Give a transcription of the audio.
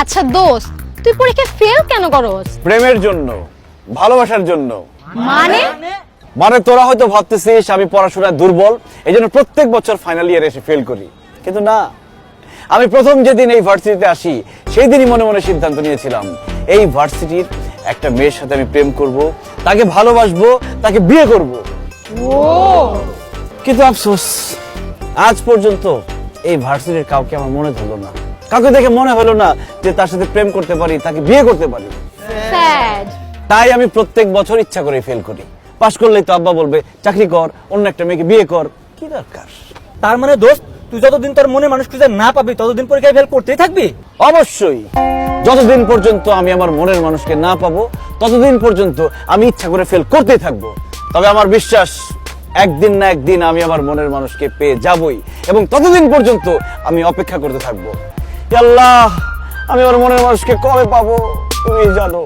আচ্ছা দোস্ত, তুই পরীক্ষা ফেল কেন করস? প্রেমের জন্য, ভালোবাসার জন্য। মানে মানে তোরা হয়তো ভাবতেছিস আমি পড়াশোনায় দুর্বল, এই জন্য প্রত্যেক বছর ফাইনাল ইয়ারে এসে ফেল করি, কিন্তু না। আমি প্রথম যেদিন এই ভার্সিটিতে আসি সেই দিনই মনে মনে সিদ্ধান্ত নিয়েছিলাম এই ভার্সিটির একটা মেয়ের সাথে আমি প্রেম করব, তাকে ভালোবাসবো, তাকে বিয়ে করব। কিন্তু আফসোস, আজ পর্যন্ত এই ভার্সিটির কাউকে আমার মনে ধরলো না, কাউকে দেখে মনে হলো না যে তার সাথে প্রেম করতে পারি, তাকে বিয়ে করতে পারি। স্যাড। তাই আমি প্রত্যেক বছর ইচ্ছা করে ফেল করি। পাশ করলেই তো আব্বা বলবে চাকরি কর, অন্য একটা মেয়েকে বিয়ে কর, কি দরকার। তার মানে দোস্ত, তুই যতদিন তোর মনে মানুষ খুঁজে না পাবি ততদিন পরীক্ষায় ফেল করতেই থাকবি? অবশ্যই, যতদিন পর্যন্ত আমি আমার মনের মানুষকে না পাবো ততদিন পর্যন্ত আমি ইচ্ছা করে ফেল করতেই থাকবো। তবে আমার বিশ্বাস একদিন না একদিন আমি আমার মনের মানুষকে পেয়ে যাবই, এবং ততদিন পর্যন্ত আমি অপেক্ষা করতে থাকবো। আল্লাহ, আমি আমার মনের মানুষকে কবে পাবো তুমি জানো।